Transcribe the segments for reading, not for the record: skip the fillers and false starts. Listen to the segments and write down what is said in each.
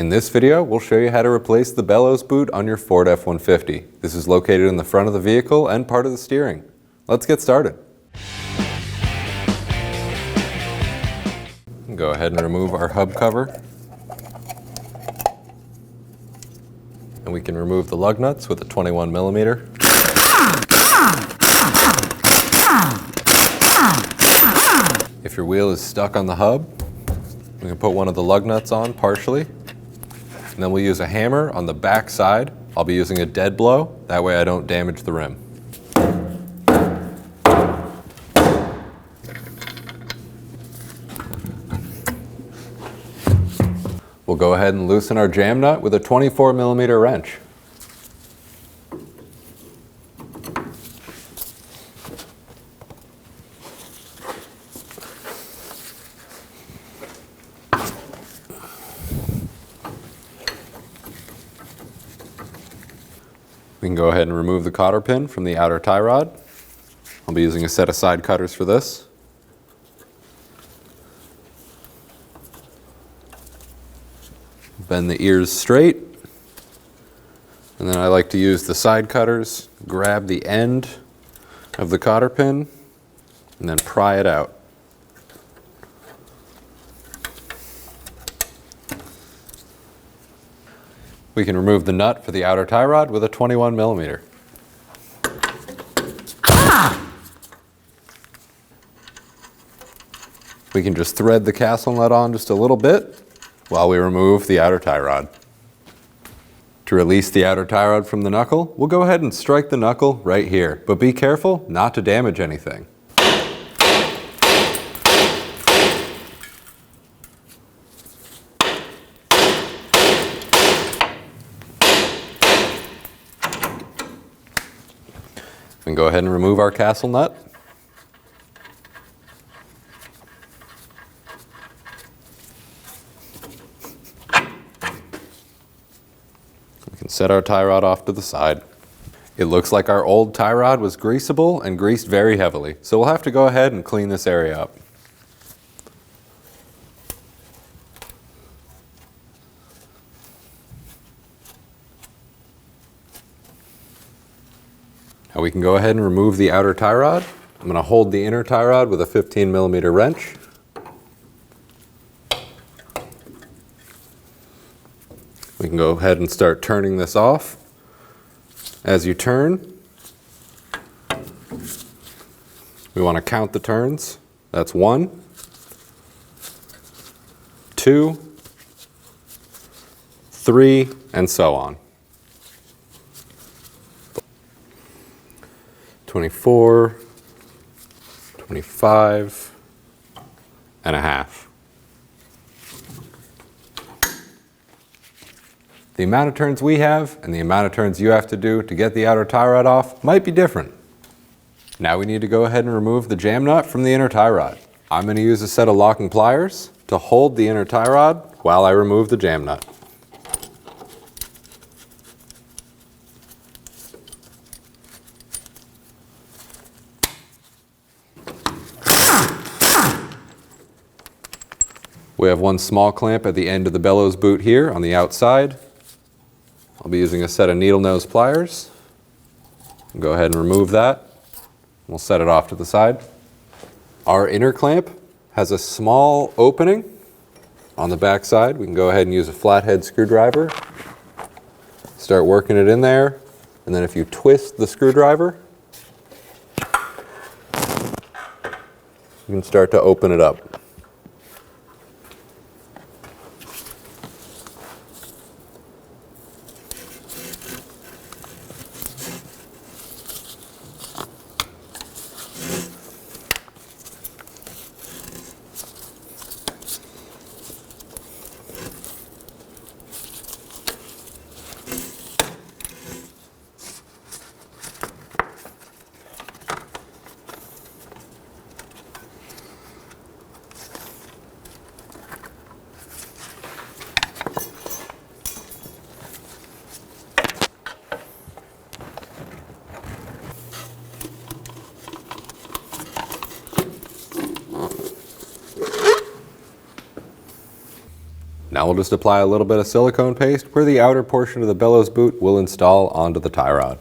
In this video, we'll show you how to replace the bellows boot on your Ford F-150. This is located in the front of the vehicle and part of the steering. Let's get started. Go ahead and remove our hub cover. And we can remove the lug nuts with a 21 millimeter. If your wheel is stuck on the hub, we can put one of the lug nuts on partially. And then we'll use a hammer on the back side. I'll be using a dead blow, that way I don't damage the rim. We'll go ahead and loosen our jam nut with a 24 millimeter wrench. We can go ahead and remove the cotter pin from the outer tie rod. I'll be using a set of side cutters for this. Bend the ears straight. And then I like to use the side cutters, grab the end of the cotter pin, and then pry it out. We can remove the nut for the outer tie rod with a 21 millimeter. We can just thread the castle nut on just a little bit while we remove the outer tie rod. To release the outer tie rod from the knuckle, we'll go ahead and strike the knuckle right here, but be careful not to damage anything. We can go ahead and remove our castle nut. We can set our tie rod off to the side. It looks like our old tie rod was greasable and greased very heavily, so we'll have to go ahead and clean this area up. Now we can go ahead and remove the outer tie rod. I'm going to hold the inner tie rod with a 15 millimeter wrench. We can go ahead and start turning this off. As you turn, we want to count the turns. That's 1, 2, 3, and so on. 24, 25 and a half. The amount of turns we have and the amount of turns you have to do to get the outer tie rod off might be different. Now we need to go ahead and remove the jam nut from the inner tie rod. I'm going to use a set of locking pliers to hold the inner tie rod while I remove the jam nut. We have one small clamp at the end of the bellows boot here on the outside. I'll be using a set of needle nose pliers. Go ahead and remove that. We'll set it off to the side. Our inner clamp has a small opening on the back side. We can go ahead and use a flathead screwdriver. Start working it in there. And then if you twist the screwdriver, you can start to open it up. Now we'll just apply a little bit of silicone paste where the outer portion of the bellows boot will install onto the tie rod.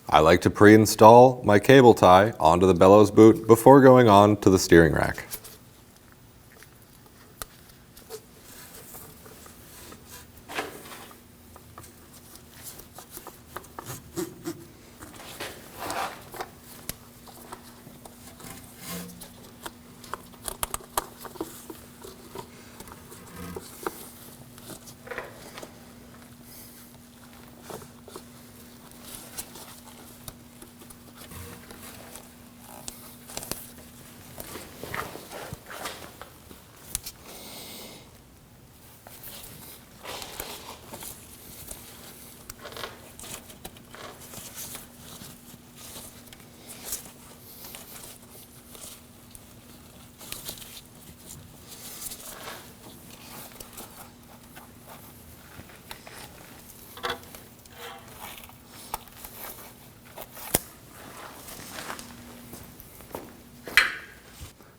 I like to pre-install my cable tie onto the bellows boot before going on to the steering rack.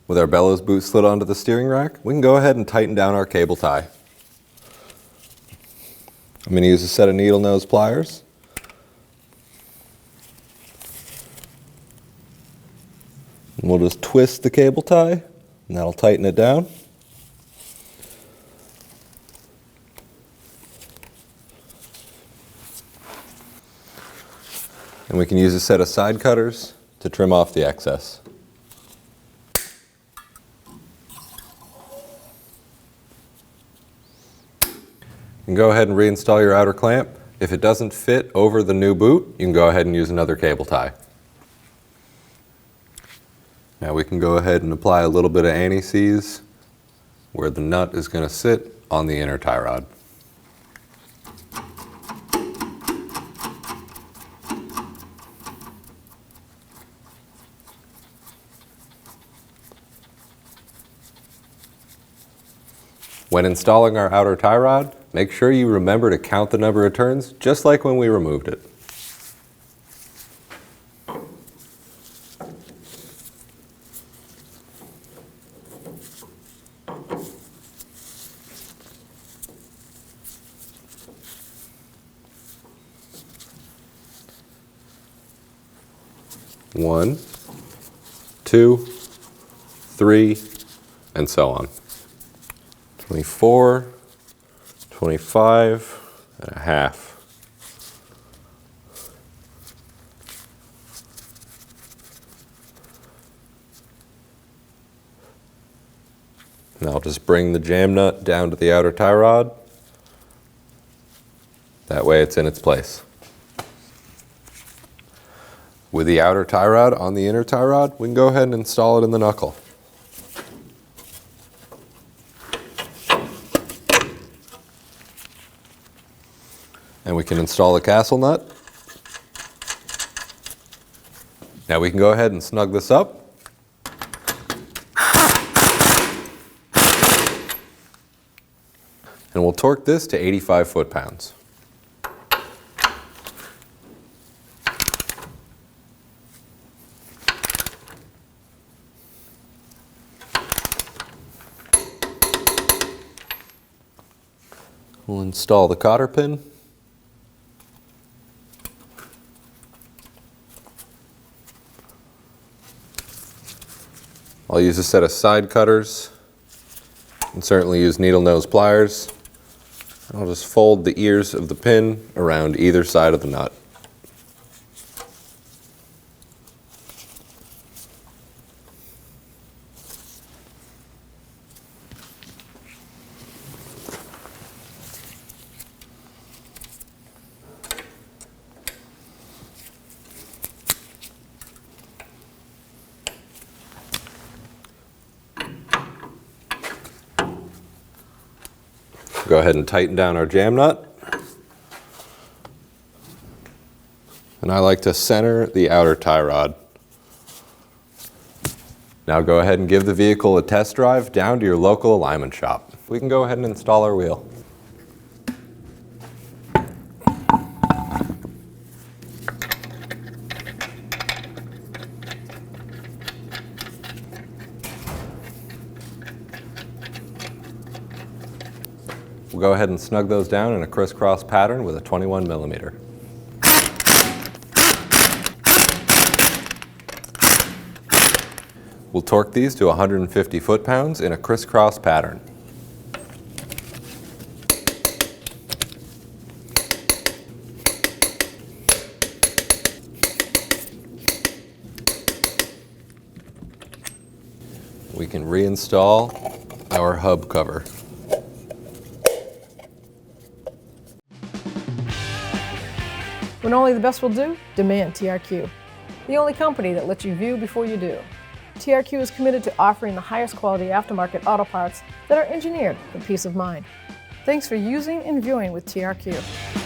With our bellows boot slid onto the steering rack, we can go ahead and tighten down our cable tie. I'm going to use a set of needle nose pliers. And we'll just twist the cable tie, and that'll tighten it down. And we can use a set of side cutters to trim off the excess. You can go ahead and reinstall your outer clamp. If it doesn't fit over the new boot, you can go ahead and use another cable tie. Now we can go ahead and apply a little bit of anti-seize where the nut is going to sit on the inner tie rod. When installing our outer tie rod, make sure you remember to count the number of turns, just like when we removed it. One, two, three, and so on. 24, 25 and a half. Now I'll just bring the jam nut down to the outer tie rod. That way it's in its place. With the outer tie rod on the inner tie rod, we can go ahead and install it in the knuckle. And we can install the castle nut. Now we can go ahead and snug this up. And we'll torque this to 85 foot-pounds. We'll install the cotter pin. I'll use a set of side cutters and certainly use needle nose pliers. I'll just fold the ears of the pin around either side of the nut. Go ahead and tighten down our jam nut. And I like to center the outer tie rod. Now go ahead and give the vehicle a test drive down to your local alignment shop. We can go ahead and install our wheel. We'll go ahead and snug those down in a crisscross pattern with a 21 millimeter. We'll torque these to 150 foot-pounds in a crisscross pattern. We can reinstall our hub cover. When only the best will do, demand TRQ. The only company that lets you view before you do. TRQ is committed to offering the highest quality aftermarket auto parts that are engineered for peace of mind. Thanks for using and viewing with TRQ.